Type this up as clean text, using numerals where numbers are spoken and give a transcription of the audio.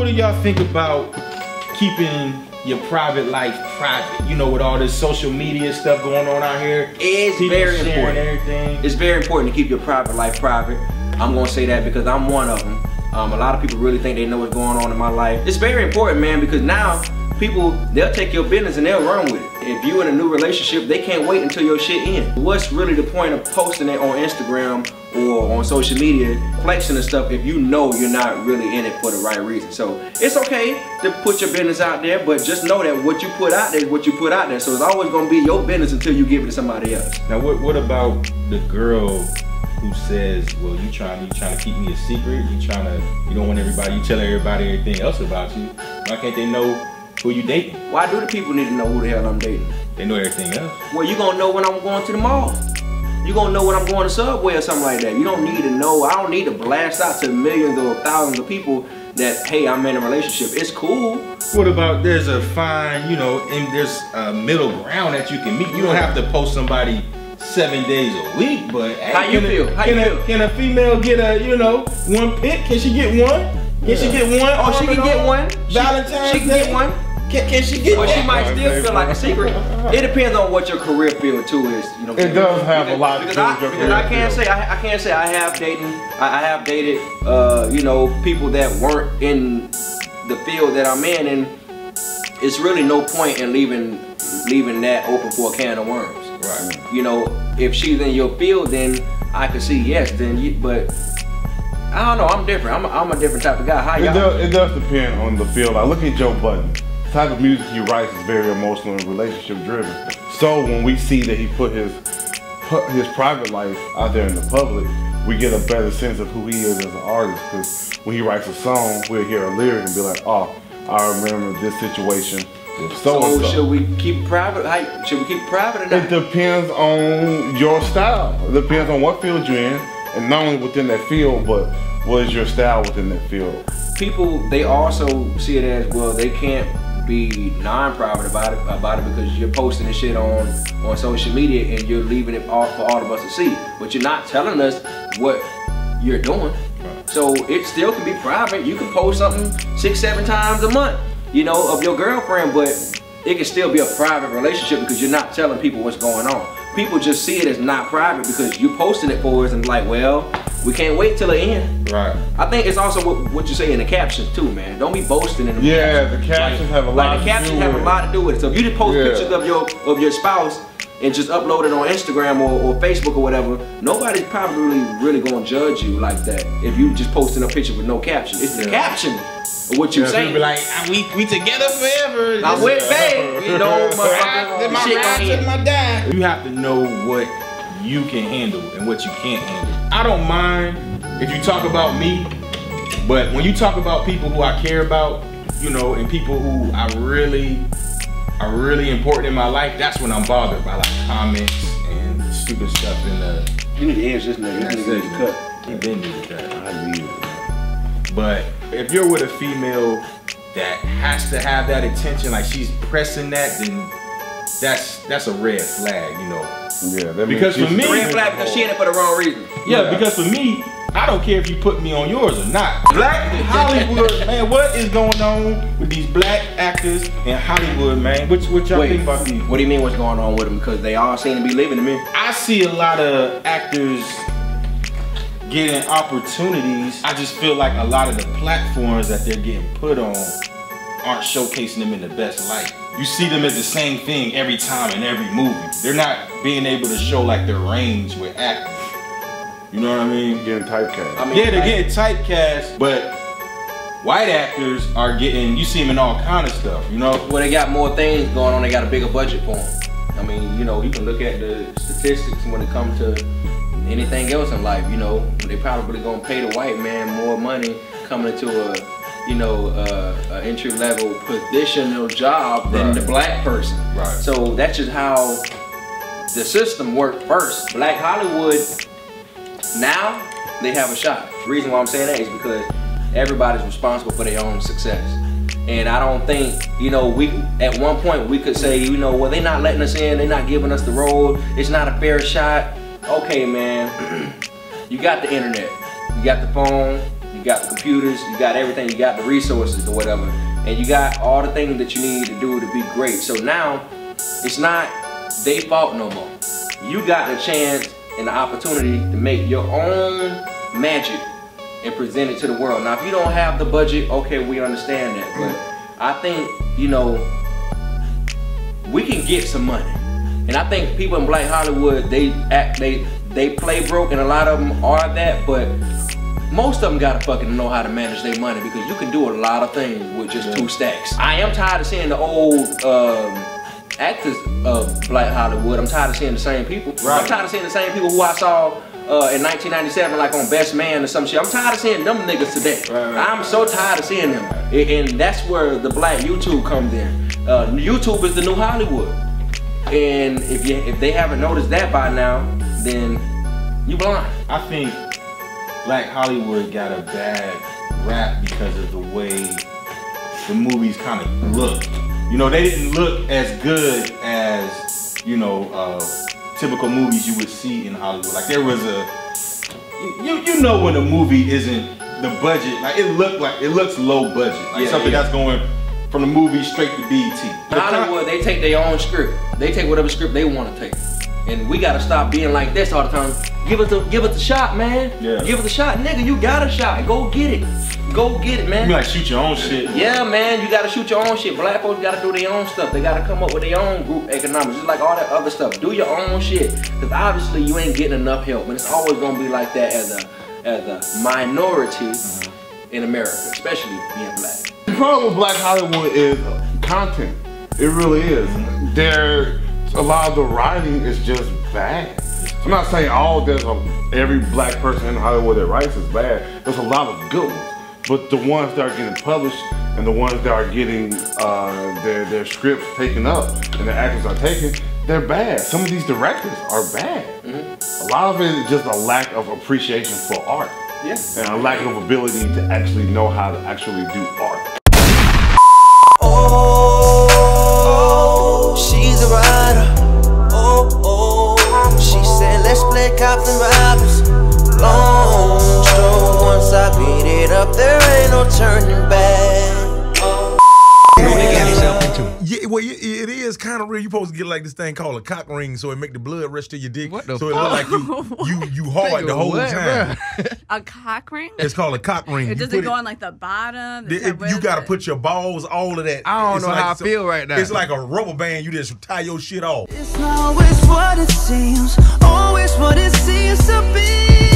what do y'all think about keeping your private life private? You know, with all this social media stuff going on out here. It's very important. Everything. It's very important to keep your private life private. I'm gonna say that because I'm one of them. A lot of people really think they know what's going on in my life. It's very important, man, because now people, they'll take your business and they'll run with it. If you're in a new relationship, they can't wait until your shit ends. What's really the point of posting it on Instagram or on social media, flexing and stuff, if you know you're not really in it for the right reason? So it's okay to put your business out there, but just know that what you put out there is what you put out there. So it's always gonna be your business until you give it to somebody else. Now what about the girl who says, well, you trying to keep me a secret, you don't want everybody, you tell everybody everything else about you. Why can't they know who you dating? Why do the people need to know who the hell I'm dating? They know everything else. Well, you gonna know when I'm going to the mall. You gonna know when I'm going to Subway or something like that. You don't need to know. I don't need to blast out to millions or thousands of people that, hey, I'm in a relationship. It's cool. What about there's a fine, you know, and there's a middle ground that you can meet. You don't have to post somebody 7 days a week, but hey, how you feel? Can a female get a, you know, one pick? Can she get one? Can she get one? Oh, she can get one. Valentine's She can get one. Can she get one? Well, she might still feel like a secret. It depends on what your career field too is. You know, it does have a lot to do with your career. I can't say I have dated you know, people that weren't in the field that I'm in, and it's really no point in leaving that open for a can of worms. Right. You know, if she's in your field, then I could see yes. But I don't know. I'm different. I'm a different type of guy. How y'all? It does depend on the field. Like, look at Joe Budden. The type of music he writes is very emotional and relationship driven. So when we see that he put his private life out there in the public, we get a better sense of who he is as an artist. Because when he writes a song, we'll hear a lyric and be like, oh, I remember this situation. So should we keep it private? Should we keep it private or not? It depends on your style. It depends on what field you're in, and not only within that field, but what is your style within that field. People, they also see it as, well, they can't be non-private about it because you're posting this shit on social media and you're leaving it all for all of us to see. But you're not telling us what you're doing. So it still can be private. You can post something 6-7 times a month, you know, of your girlfriend, but it can still be a private relationship because you're not telling people what's going on. People just see it as not private because you posting it for us and like, well, we can't wait till the end. Right. I think it's also what you say in the captions too, man. Don't be boasting in the captions. The captions have a lot. The captions have a lot to do with it. So if you just post pictures of your spouse and just upload it on Instagram or Facebook or whatever, nobody's probably really gonna judge you like that if you just posting a picture with no caption. It's the caption of what you saying. Be like, we together forever. I went babe, you know, my dad. You have to know what you can handle and what you can't handle. I don't mind if you talk about me, but when you talk about people who I care about, you know, and people who are really important in my life, that's when I'm bothered by like comments and stupid stuff in the. You need to answer this nigga. You need to cut. You been need to cut. I need it. But if you're with a female that has to have that attention, like she's pressing that, then that's a red flag, you know. Yeah, that because for me, red flag because she in it for the wrong reason. Yeah, because for me, I don't care if you put me on yours or not. Black Hollywood, man, what is going on with these black actors in Hollywood, man? What y'all think about these? What do you mean what's going on with them? Because they all seem to be living to me. I see a lot of actors getting opportunities. I just feel like a lot of the platforms that they're getting put on aren't showcasing them in the best light. You see them as the same thing every time in every movie. They're not being able to show like their range with acting. You know what I mean? Getting typecast. I mean, yeah, they're getting typecast, but white actors are getting, you see them in all kind of stuff, you know? Well, they got more things going on, they got a bigger budget for them. I mean, you know, you can look at the statistics when it comes to anything else in life, you know, they probably gonna pay the white man more money coming into a, you know, entry-level positional job than the black person. Right. So that's just how the system worked first. Black Hollywood, now they have a shot. The reason why I'm saying that is because everybody's responsible for their own success. And I don't think, you know, at one point we could say, you know, well, they're not letting us in, they're not giving us the role, it's not a fair shot. Okay, man, you got the internet, you got the phone, you got the computers, you got everything, you got the resources or whatever, and you got all the things that you need to do to be great. So now, it's not their fault no more. You got the chance and the opportunity to make your own magic and present it to the world. Now, if you don't have the budget, okay, we understand that. But I think, you know, we can get some money. And I think people in Black Hollywood, they play broke, and a lot of them are that, but most of them gotta fucking know how to manage their money, because you can do a lot of things with just 2 stacks. I am tired of seeing the old actors of Black Hollywood. I'm tired of seeing the same people. Right. I'm tired of seeing the same people who I saw in 1997, like on Best Man or some shit. I'm tired of seeing them niggas today. Right. I'm so tired of seeing them. And that's where the Black YouTube comes in. YouTube is the new Hollywood. And if they haven't noticed that by now, then you blind. I think Black Hollywood got a bad rap because of the way the movies kind of looked. You know, they didn't look as good as, you know, typical movies you would see in Hollywood. Like there was a, you know when a movie isn't the budget, like it looks low budget. Like something that's going from the movie straight to BET. Hollywood, they take their own script. They take whatever script they want to take. And we gotta stop being like this all the time. Give it the shot, man. Yeah. Give it the shot, nigga. You got a shot. Go get it. Go get it, man. You like shoot your own shit. Yeah, man. You gotta shoot your own shit. Black folks gotta do their own stuff. They gotta come up with their own group economics, just like all that other stuff. Do your own shit, because obviously you ain't getting enough help, and it's always gonna be like that as a minority in America, especially being black. The problem with Black Hollywood is content. It really is. A lot of the writing is just bad. I'm not saying every black person in Hollywood that writes is bad. There's a lot of good ones. But the ones that are getting published and the ones that are getting their scripts taken up and the actors are taken, they're bad. Some of these directors are bad. A lot of it is just a lack of appreciation for art. Yeah. And a lack of ability to actually know how to actually do art. Oh, she's a rider. Oh, she said let's play cops and robbers. Long stroll, once I beat it up, there ain't no turning back. Yeah, well, it is kind of real. You supposed to get like this thing called a cock ring, so it make the blood rush to your dick. What the so it look like you hard the whole time. A cock ring? It's called a cock ring. Does it go on like the bottom? You gotta put your balls, all of that. I don't know how I feel right now. It's like a rubber band. You just tie your shit off. It's always what it seems, always what it seems to be.